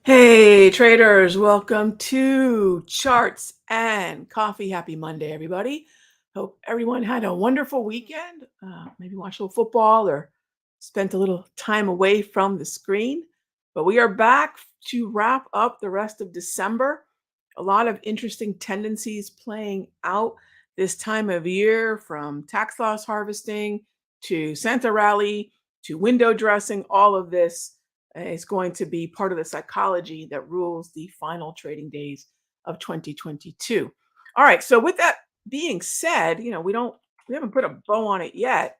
Hey traders, welcome to Charts and Coffee. Happy Monday, everybody. Hope everyone had a wonderful weekend. Maybe watched a little football or spent a little time away from the screen. But we are back to wrap up the rest of December. A lot of interesting tendencies playing out this time of year, from tax loss harvesting to Santa rally to window dressing. All of this is going to be part of the psychology that rules the final trading days of 2022. All right. So with that being said, we haven't put a bow on it yet.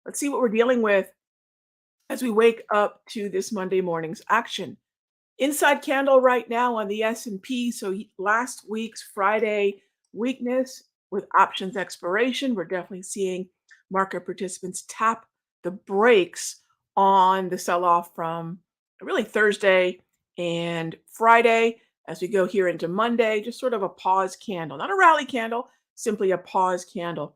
Let's see what we're dealing with as we wake up to this Monday morning's action. Inside candle right now on the S&P. So last week's Friday weakness with options expiration, we're definitely seeing market participants tap the brakes on the sell-off from really Thursday and Friday. As we go here into Monday, just sort of a pause candle, not a rally candle, simply a pause candle.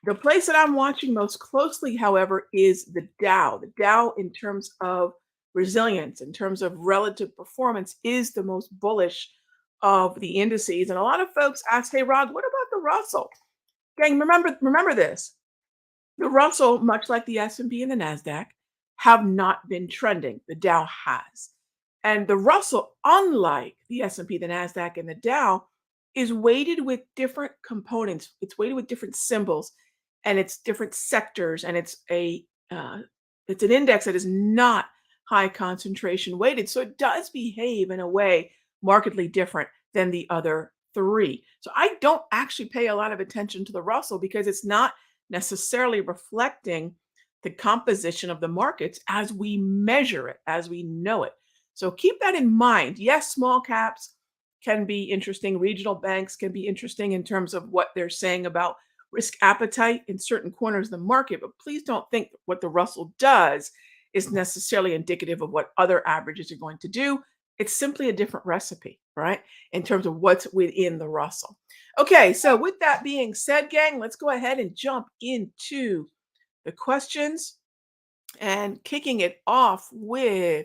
The place that I'm watching most closely, however, is the Dow. The Dow, in terms of resilience, in terms of relative performance, is the most bullish of the indices. And a lot of folks ask, hey, Rod, what about the Russell? Gang, remember this. The Russell, much like the S&P and the NASDAQ, have not been trending. The Dow has. And the Russell, unlike the S&P, the NASDAQ, and the Dow, is weighted with different components. It's weighted with different symbols, and it's different sectors, and it's an index that is not high concentration weighted. So it does behave in a way markedly different than the other three. So I don't actually pay a lot of attention to the Russell because it's not necessarily reflecting the composition of the markets as we measure it, as we know it. So keep that in mind. Yes, small caps can be interesting. Regional banks can be interesting in terms of what they're saying about risk appetite in certain corners of the market. But please don't think what the Russell does is necessarily indicative of what other averages are going to do. It's simply a different recipe, right? In terms of what's within the Russell. Okay, so with that being said, gang, let's go ahead and jump into the questions, and kicking it off with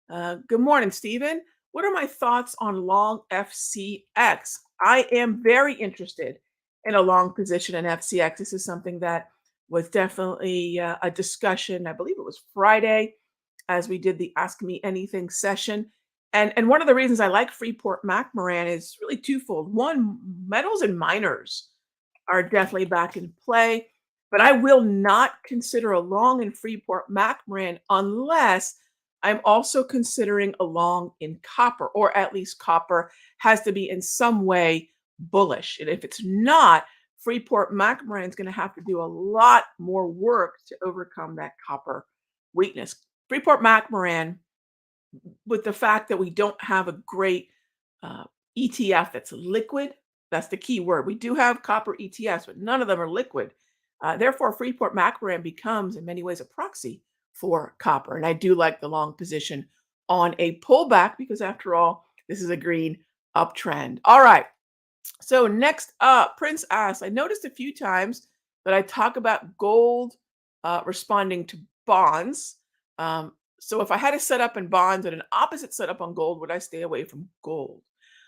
good morning, Stephen. What are my thoughts on long FCX? I am very interested in a long position in FCX. This is something that was definitely a discussion. I believe it was Friday as we did the Ask Me Anything session. And one of the reasons I like Freeport McMoRan is really twofold. One, metals and miners are definitely back in play, but I will not consider a long in Freeport McMoRan unless I'm also considering a long in copper, or at least copper has to be in some way bullish. And if it's not, Freeport McMoRan is going to have to do a lot more work to overcome that copper weakness. Freeport McMoRan, with the fact that we don't have a great ETF that's liquid, that's the key word. We do have copper ETFs, but none of them are liquid. Therefore, Freeport McMoRan becomes, in many ways, a proxy for copper. And I do like the long position on a pullback because, after all, this is a green uptrend. All right. So next up, Prince asks, I noticed a few times that I talk about gold responding to bonds. So if I had a setup in bonds and an opposite setup on gold, would I stay away from gold?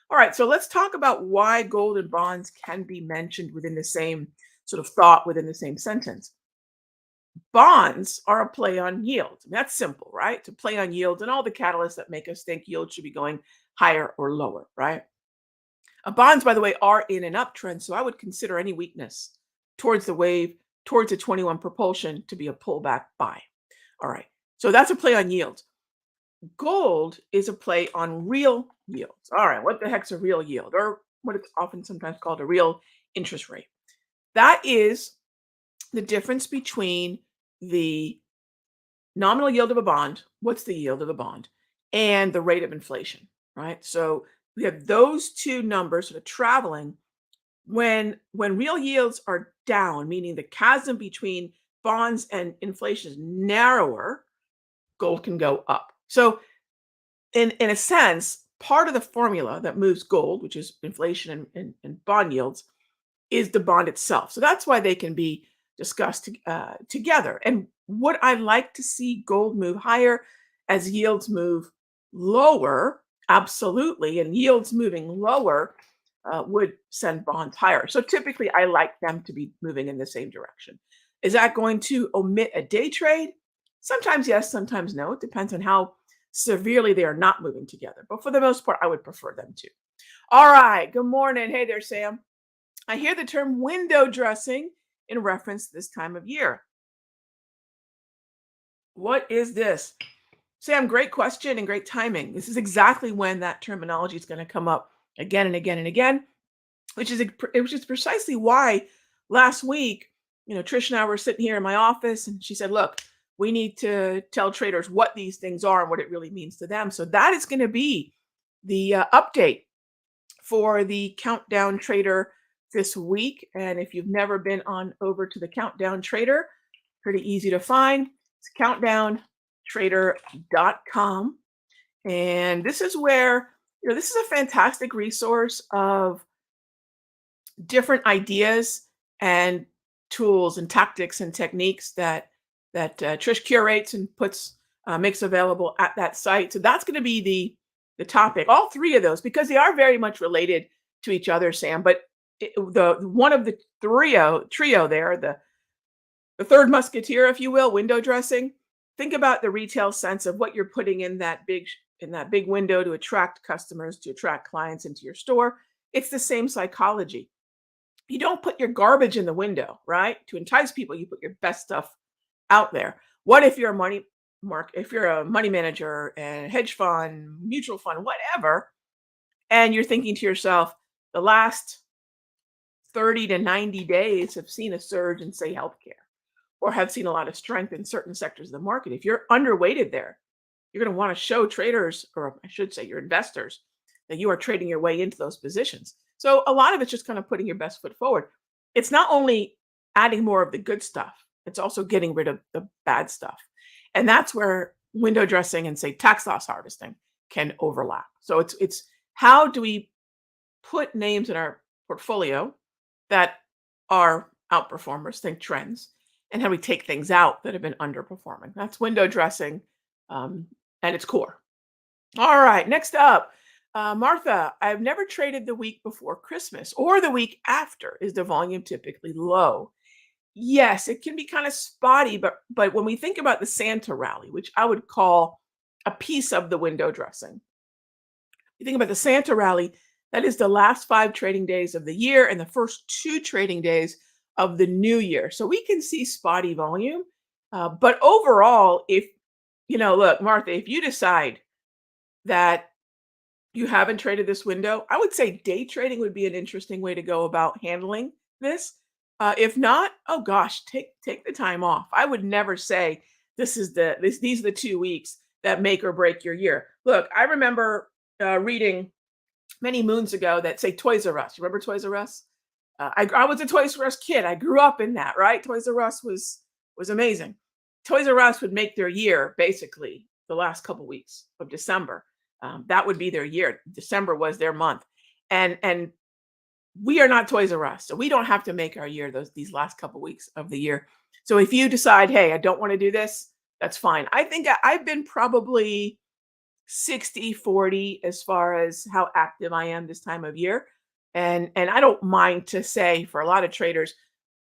All right, so let's talk about why gold and bonds can be mentioned within the same sort of thought, within the same sentence. Bonds are a play on yield. That's simple, right? To play on yields and all the catalysts that make us think yield should be going higher or lower, right? Bonds, by the way, are in an uptrend, so I would consider any weakness towards the wave, towards the 21 propulsion to be a pullback buy. All right, so that's a play on yields. Gold is a play on real yields. All right, what the heck's a real yield, or what it's often sometimes called a real interest rate? That is the difference between the nominal yield of a bond, what's the yield of a bond, and the rate of inflation, right? So we have those two numbers sort of traveling When real yields are down, meaning the chasm between bonds and inflation is narrower, gold can go up. So in a sense, part of the formula that moves gold, which is inflation and bond yields, is the bond itself. So that's why they can be discussed together. And would I like to see gold move higher as yields move lower? Absolutely. And yields moving lower would send bonds higher. So typically, I like them to be moving in the same direction. Is that going to omit a day trade? Sometimes yes, sometimes no. It depends on how severely they are not moving together. But for the most part, I would prefer them to. All right. Good morning. Hey there, Sam. I hear the term window dressing in reference to this time of year. What is this? Sam, great question and great timing. This is exactly when that terminology is going to come up again and again and again, which is precisely why last week, Trish and I were sitting here in my office and she said, "Look, we need to tell traders what these things are and what it really means to them." So that is going to be the update for the Countdown Trader this week. And if you've never been on over to the Countdown Trader, pretty easy to find. It's countdowntrader.com. And this is where, this is a fantastic resource of different ideas and tools and tactics and techniques that Trish curates and puts makes available at that site. So that's going to be the topic. All three of those, because they are very much related to each other, Sam. But the one of the trio there, the third musketeer, if you will, window dressing. Think about the retail sense of what you're putting in that big window to attract customers, to attract clients into your store. It's the same psychology. You don't put your garbage in the window, right? To entice people, you put your best stuff out there. What if you're a if you're a money manager and hedge fund, mutual fund, whatever, and you're thinking to yourself, the last 30 to 90 days have seen a surge in, say, healthcare, or have seen a lot of strength in certain sectors of the market. If you're underweighted there, you're going to want to show traders, or I should say your investors, that you are trading your way into those positions. So a lot of it's just kind of putting your best foot forward. It's not only adding more of the good stuff, it's also getting rid of the bad stuff. And that's where window dressing and, say, tax loss harvesting can overlap. So it's how do we put names in our portfolio that are outperformers, think trends, and how do we take things out that have been underperforming? That's window dressing at its core. All right, next up, Martha, I've never traded the week before Christmas or the week after. Is the volume typically low? Yes, it can be kind of spotty, but when we think about the Santa rally, which I would call a piece of the window dressing, you think about the Santa rally, that is the last 5 trading days of the year and the first 2 trading days of the new year. So we can see spotty volume. But overall, if, look, Martha, if you decide that you haven't traded this window, I would say day trading would be an interesting way to go about handling this. If not, oh gosh, take the time off. I would never say these are the 2 weeks that make or break your year. Look, I remember reading many moons ago that, say, Toys R Us. You remember Toys R Us? I was a Toys R Us kid. I grew up in that, right? Toys R Us was amazing. Toys R Us would make their year basically the last couple weeks of December. That would be their year. December was their month, and we are not Toys R Us, so we don't have to make our year these last couple weeks of the year. So if you decide, hey, I don't want to do this, that's fine. I think I've been probably 60-40 as far as how active I am this time of year. And I don't mind to say, for a lot of traders,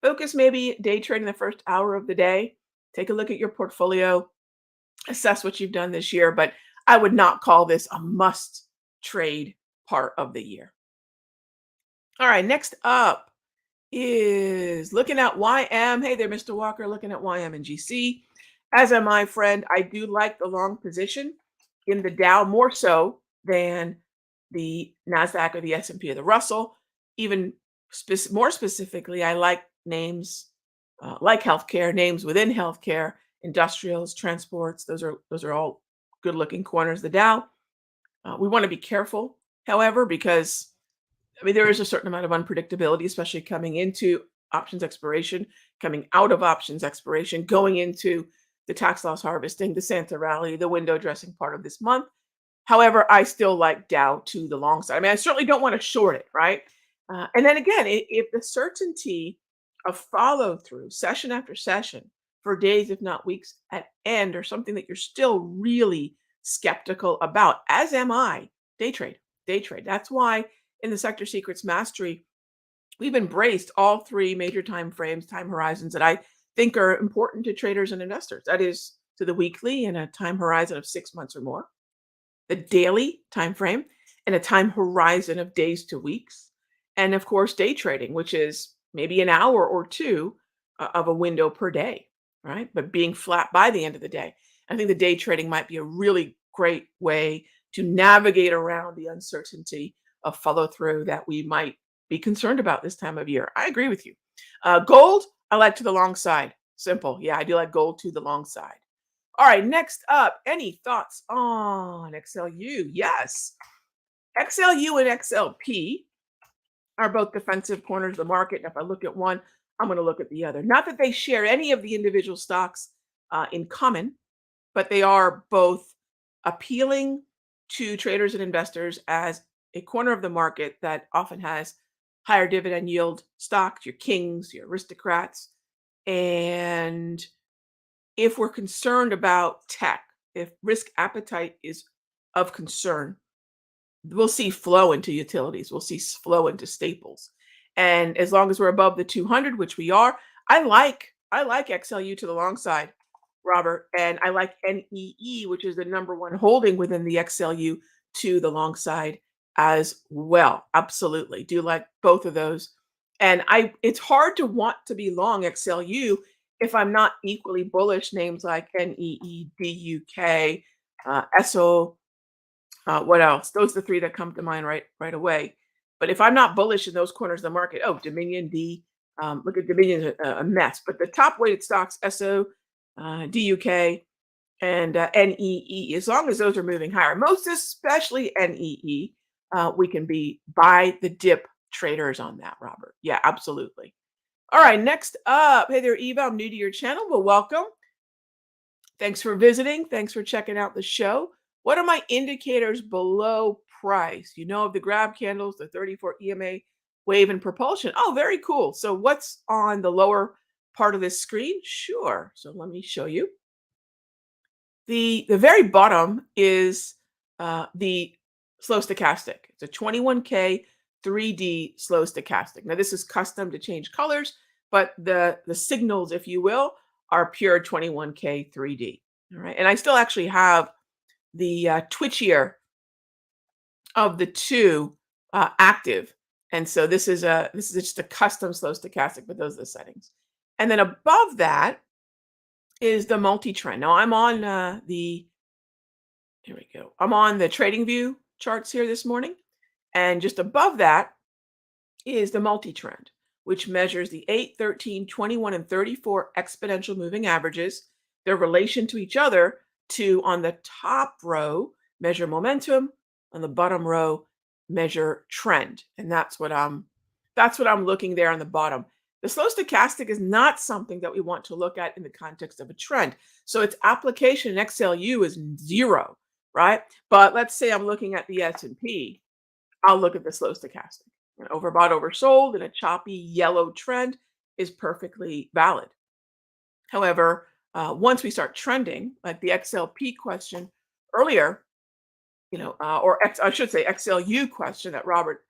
focus maybe day trading the first hour of the day. Take a look at your portfolio, assess what you've done this year, but I would not call this a must trade part of the year. All right, next up is looking at YM. Hey there, Mr. Walker, looking at YM and GC. As am I, friend. I do like the long position in the Dow more so than the NASDAQ or the S&P or the Russell. Even more specifically, I like names like healthcare, names within healthcare, industrials, transports. Those are all good looking corners. The Dow. We want to be careful, however, because I mean, there is a certain amount of unpredictability, especially coming into options expiration, coming out of options expiration, going into the tax loss harvesting, the Santa rally, the window dressing part of this month. However, I still like Dow to the long side. I mean, I certainly don't want to short it, right? And then again, if the certainty of follow through session after session for days, if not weeks at end, or something that you're still really skeptical about, as am I, day trade, day trade. That's why in the Sector Secrets Mastery, we've embraced all three major time frames, time horizons that I think are important to traders and investors. That is to the weekly and a time horizon of 6 months or more, the daily time frame and a time horizon of days to weeks, and of course day trading, which is maybe an hour or two of a window per day, right? But being flat by the end of the day. I think the day trading might be a really great way to navigate around the uncertainty of follow through that we might be concerned about this time of year. I agree with you. Gold, I like to the long side. Simple. Yeah, I do like gold to the long side. All right, next up, any thoughts on XLU? Yes. XLU and XLP are both defensive corners of the market. And if I look at one, I'm going to look at the other. Not that they share any of the individual stocks in common, but they are both appealing to traders and investors as a corner of the market that often has higher dividend yield stocks, your kings, your aristocrats. And if we're concerned about tech, if risk appetite is of concern, we'll see flow into utilities. We'll see flow into staples. And as long as we're above the 200, which we are, I like XLU to the long side, Robert, and I like NEE, which is the number one holding within the XLU to the long side as well. Absolutely. Do like both of those. And it's hard to want to be long XLU if I'm not equally bullish names like NEE, DUK, SO, what else? Those are the three that come to mind right away. But if I'm not bullish in those corners of the market, oh, Dominion D, look at Dominion, a mess. But the top weighted stocks, SO, DUK, and NEE, as long as those are moving higher, most especially NEE, we can be buy the dip traders on that, Robert. Yeah, absolutely. All right, next up. Hey there, Eva. I'm new to your channel, but welcome. Thanks for visiting. Thanks for checking out the show. What are my indicators below price? You know of the grab candles, the 34 EMA wave and propulsion. Oh, very cool. So what's on the lower part of this screen? Sure. So let me show you. The very bottom is the slow stochastic. It's a 21K 3D slow stochastic. Now this is custom to change colors, but the signals, if you will, are pure 21K 3D. All right. And I still actually have the twitchier of the two active. And so this is just a custom slow stochastic, but those are the settings. And then above that is the multi-trend. Now I'm on here we go. I'm on the trading view charts here this morning. And just above that is the multi-trend, which measures the 8, 13, 21, and 34 exponential moving averages, their relation to each other to, on the top row, measure momentum, on the bottom row, measure trend. And that's what I'm looking there on the bottom. The slow stochastic is not something that we want to look at in the context of a trend. So its application in XLU is 0, right? But let's say I'm looking at the S&P. I'll look at the slow stochastic. An overbought, oversold, and a choppy yellow trend is perfectly valid. However, once we start trending, like the XLP question earlier, I should say XLU question that Robert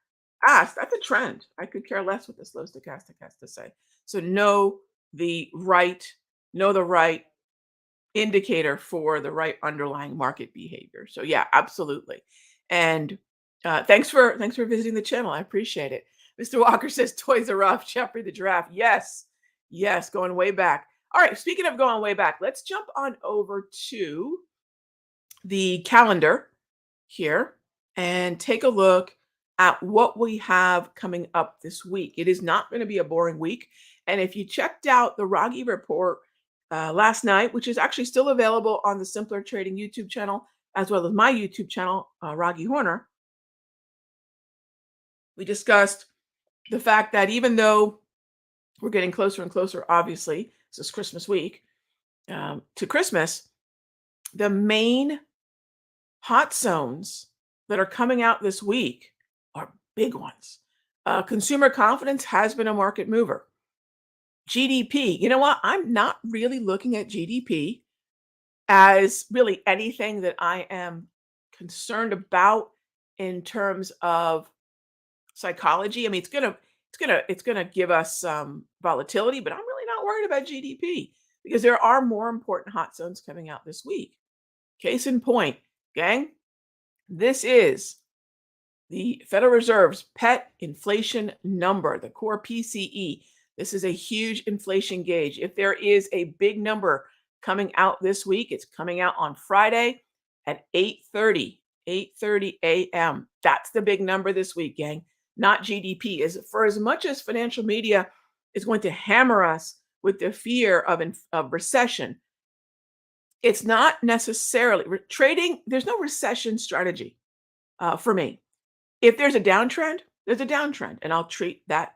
asked, that's a trend. I could care less what the slow stochastic has to say. So know the right indicator for the right underlying market behavior. So yeah, absolutely. And thanks for visiting the channel. I appreciate it. Mr. Walker says Toys R Us, Jeffrey the Giraffe. Yes, going way back. All right, speaking of going way back, let's jump on over to the calendar here and take a look at what we have coming up this week. It is not going to be a boring week. And if you checked out the Raghee report last night, which is actually still available on the Simpler Trading YouTube channel, as well as my YouTube channel, Raghee Horner, We discussed the fact that even though we're getting closer and closer, obviously, this is Christmas week, to Christmas, the main hot zones that are coming out this week are big ones. Consumer confidence has been a market mover. GDP, you know what? I'm not really looking at GDP as really anything that I am concerned about in terms of psychology. I mean, it's gonna give us some volatility, but I'm really not worried about GDP because there are more important hot zones coming out this week. Case in point, gang, this is the Federal Reserve's pet inflation number, the core PCE. This is a huge inflation gauge. If there is a big number coming out this week, it's coming out on Friday at 8:30 a.m. That's the big number this week, gang, not GDP. As much as financial media is going to hammer us with the fear of recession, it's not necessarily trading. There's no recession strategy for me. If there's a downtrend, there's a downtrend, and I'll treat that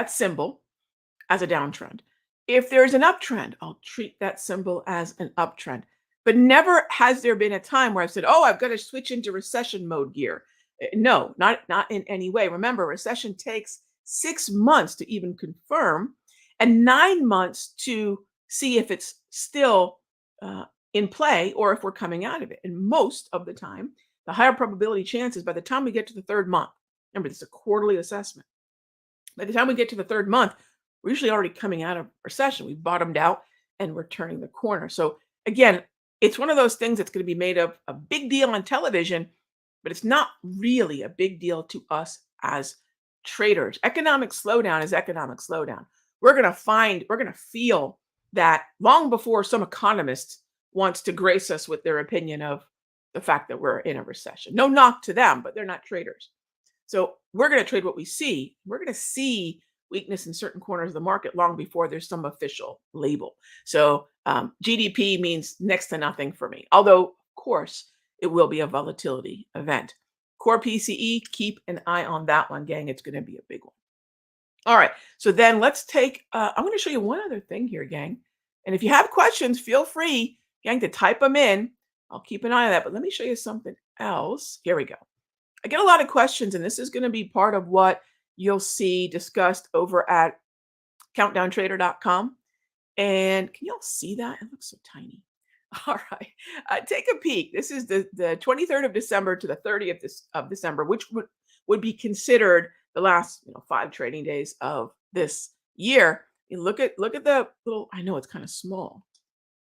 symbol as a downtrend. If there's an uptrend, I'll treat that symbol as an uptrend. But never has there been a time where I've said, "Oh, I've got to switch into recession mode gear." No, not in any way. Remember, recession takes 6 months to even confirm, and 9 months to see if it's still in play or if we're coming out of it. And most of the time, the higher probability chances by the time we get to the third month, remember, this is a quarterly assessment. By the time we get to the third month, we're usually already coming out of recession. We've bottomed out and we're turning the corner. So again, it's one of those things that's going to be made of a big deal on television, but it's not really a big deal to us as traders. Economic slowdown is economic slowdown. We're going to feel that long before some economist wants to grace us with their opinion of the fact that we're in a recession. No knock to them, but they're not traders. So we're going to trade what we see. We're going to see weakness in certain corners of the market long before there's some official label. So GDP means next to nothing for me. Although, of course, it will be a volatility event. Core PCE, keep an eye on that one, gang. It's going to be a big one. All right. So then let's take, I'm going to show you one other thing here, gang. And if you have questions, feel free, gang, to type them in. I'll keep an eye on that. But let me show you something else. Here we go. I get a lot of questions, and this is going to be part of what you'll see discussed over at countdowntrader.com. And can you all see that? It looks so tiny. All right. Take a peek. This is the 23rd of December to the 30th of December, which would be considered the last 5 trading days of this year. You look at the little, I know it's kind of small.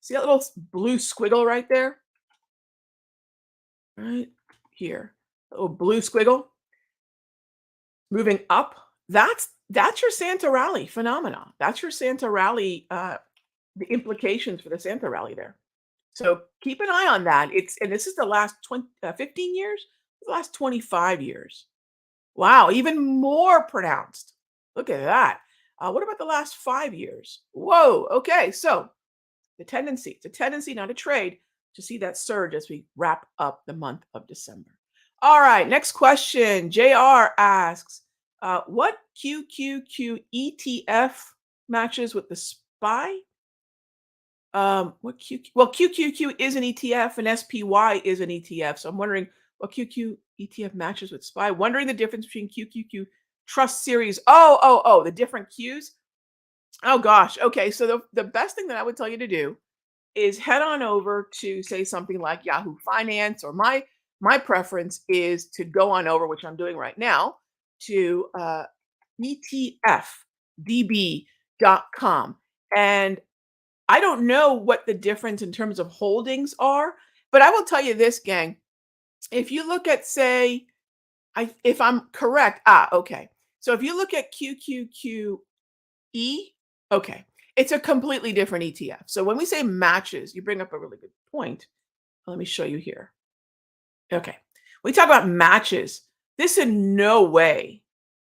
See that little blue squiggle right there? Right here. A little blue squiggle moving up. That's your Santa rally phenomena. That's your Santa rally, the implications for the Santa rally there. So keep an eye on that. And this is the last 15 years, the last 25 years. Wow, even more pronounced. Look at that. What about the last 5 years? Whoa. Okay, so it's a tendency, not a trade, to see that surge as we wrap up the month of December. All right, next question. JR asks, what QQQ ETF matches with the SPY? QQQ is an ETF and SPY is an ETF. So I'm wondering what QQ ETF matches with SPY. Wondering the difference between QQQ Trust Series. Oh, the different Qs. Oh gosh. Okay, so the best thing that I would tell you to do is head on over to, say, something like Yahoo Finance, or my preference is to go on over, which I'm doing right now, to etfdb.com. And I don't know what the difference in terms of holdings are, but I will tell you this, gang. If you look at, say, if I'm correct, okay. So if you look at QQQE, okay, it's a completely different ETF. So when we say matches, you bring up a really good point. Let me show you here. Okay. When we talk about matches, this in no way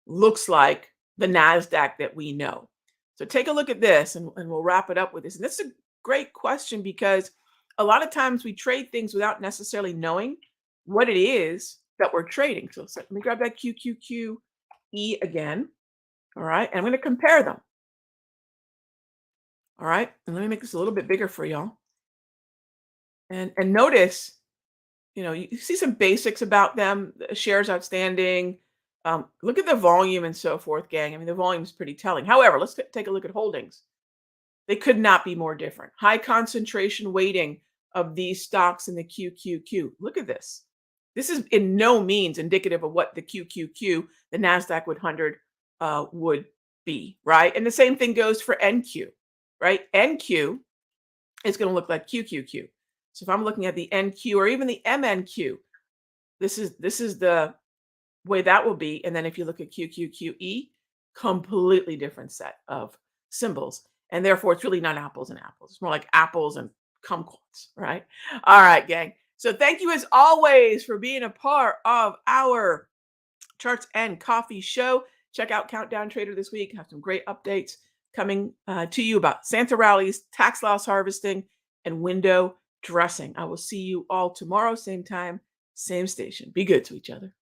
looks like the NASDAQ that we know. So take a look at this, and we'll wrap it up with this. And this is a great question because a lot of times we trade things without necessarily knowing what it is that we're trading. So let me grab that QQQ E again. All right. And I'm going to compare them. All right. And let me make this a little bit bigger for y'all. And notice, you see some basics about them, shares outstanding. Look at the volume and so forth, gang. I mean, the volume is pretty telling. However, let's take a look at holdings. They could not be more different. High concentration weighting of these stocks in the QQQ. Look at this. This is in no means indicative of what the QQQ, the NASDAQ 100, would be, right? And the same thing goes for NQ, right? NQ is going to look like QQQ. So if I'm looking at the NQ or even the MNQ, this is the way that will be. And then if you look at QQQE, completely different set of symbols. And therefore, it's really not apples and apples. It's more like apples and kumquats, right? All right, gang. So thank you as always for being a part of our Charts and Coffee show. Check out Countdown Trader this week. Have some great updates coming to you about Santa rallies, tax loss harvesting, and window dressing. I will see you all tomorrow, same time, same station. Be good to each other.